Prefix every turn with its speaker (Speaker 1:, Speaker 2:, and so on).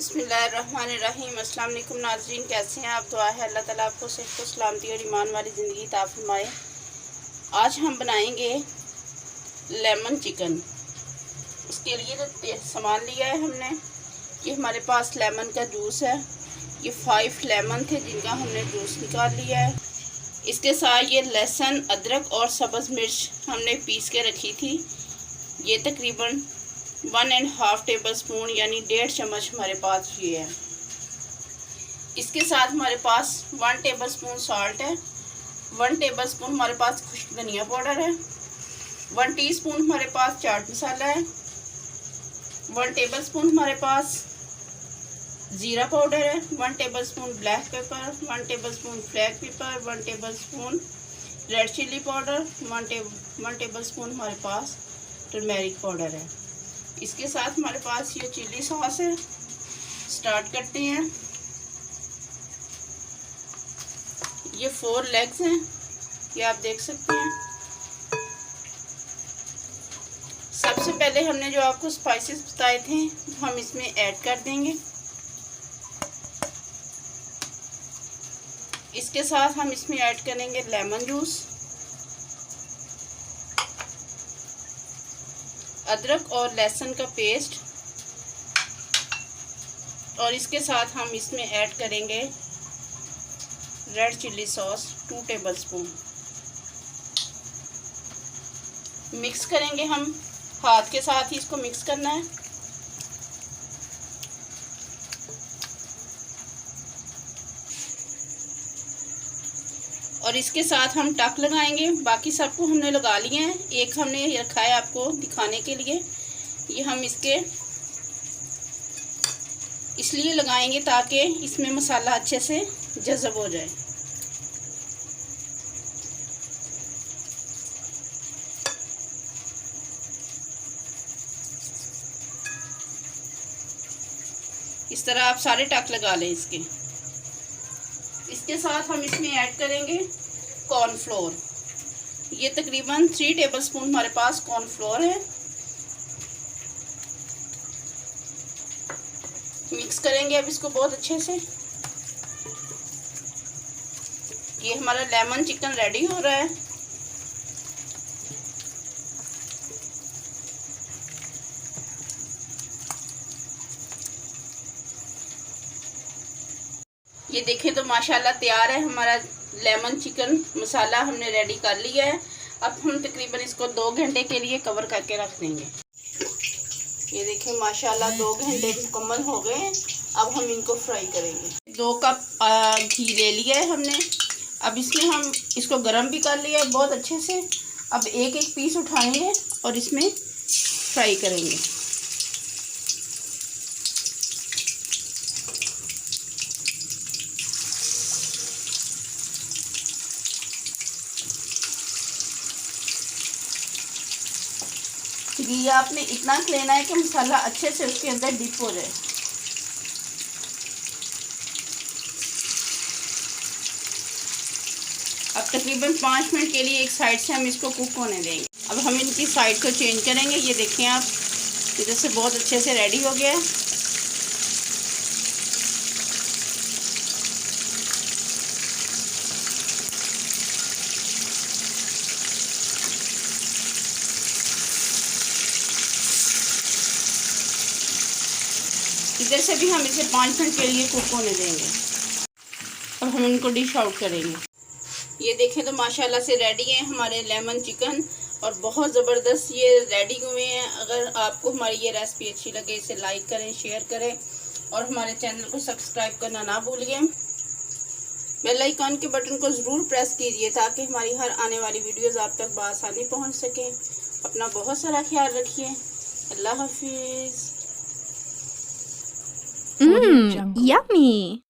Speaker 1: बिस्मिल्लाहिर्रहमानिर्रहीम। अस्सलाम वालेकुम नाज़रीन, कैसे हैं आप? दुआ है अल्लाह ताला आपको सेहत को सलामती और ईमान वाली ज़िंदगी अता फरमाए। आज हम बनाएंगे लेमन चिकन। इसके लिए जो सामान लिया है हमने, ये हमारे पास लेमन का जूस है। ये 5 लेमन थे जिनका हमने जूस निकाल लिया है। इसके साथ ये लहसुन, अदरक और सब्ज़ मिर्च हमने पीस के रखी थी। ये तकरीबन 1.5 टेबल स्पून यानी 1.5 चम्मच हमारे पास ये है। इसके साथ हमारे पास 1 टेबल स्पून सॉल्ट है, 1 टेबल स्पून हमारे पास खुश्क धनिया पाउडर है, 1 टीस्पून हमारे पास चाट मसाला है, 1 टेबल स्पून हमारे पास ज़ीरा पाउडर है, 1 table spoon black pepper, 1 table spoon black pepper, 1 table spoon red chilli powder, 1 table spoon हमारे पास टर्मेरिक पाउडर है। इसके साथ हमारे पास ये चिल्ली सॉस है। स्टार्ट करते हैं। ये 4 लेग्स हैं, ये आप देख सकते हैं। सबसे पहले हमने जो आपको स्पाइसेस बताए थे हम इसमें ऐड कर देंगे। इसके साथ हम इसमें ऐड करेंगे लेमन जूस, अदरक और लहसुन का पेस्ट, और इसके साथ हम इसमें ऐड करेंगे red chilli sauce 2 table spoon. Mix करेंगे हम, हाथ के साथ ही इसको मिक्स करना है। और इसके साथ हम टक लगाएंगे। बाकी सबको हमने लगा लिए हैं, एक हमने रखा है आपको दिखाने के लिए। ये हम इसके इसलिए लगाएंगे ताकि इसमें मसाला अच्छे से जज़ब हो जाए। इस तरह आप सारे टक लगा लें इसके। इसके साथ हम इसमें ऐड करेंगे कॉर्नफ्लोर। ये तकरीबन 3 टेबल स्पून हमारे पास कॉर्नफ्लोर है। मिक्स करेंगे अब इसको बहुत अच्छे से। ये हमारा लेमन चिकन रेडी हो रहा है। ये देखें तो माशाल्लाह तैयार है हमारा लेमन चिकन। मसाला हमने रेडी कर लिया है। अब हम तकरीबन इसको 2 घंटे के लिए कवर करके रख देंगे। ये देखें माशाल्लाह 2 घंटे मुकम्मल हो गए हैं। अब हम इनको फ्राई करेंगे। 2 कप घी ले लिया है हमने। अब इसमें हम इसको गरम भी कर लिया है बहुत अच्छे से। अब एक पीस उठाएंगे और इसमें फ्राई करेंगे। घी आपने इतना लेना है कि मसाला अच्छे से उसके अंदर डिप हो जाए। अब तकरीबन 5 मिनट के लिए एक साइड से हम इसको कुक होने देंगे। अब हम इनकी साइड को चेंज करेंगे। ये देखें आप, इधर से बहुत अच्छे से रेडी हो गया है। इधर से भी हम इसे 5 मिनट के लिए कुक होने देंगे। अब हम इनको डिश आउट करेंगे। ये देखें तो माशाल्लाह से रेडी है हमारे लेमन चिकन, और बहुत ज़बरदस्त ये रेडी हुए हैं। अगर आपको हमारी ये रेसिपी अच्छी लगे इसे लाइक करें, शेयर करें और हमारे चैनल को सब्सक्राइब करना ना भूलिए। बेल आइकन के बटन को ज़रूर प्रेस कीजिए ताकि हमारी हर आने वाली वीडियोज़ आप तक बआसानी पहुँच सकें। अपना बहुत सारा ख्याल रखिए। अल्लाह हाफिज़।
Speaker 2: Yummy.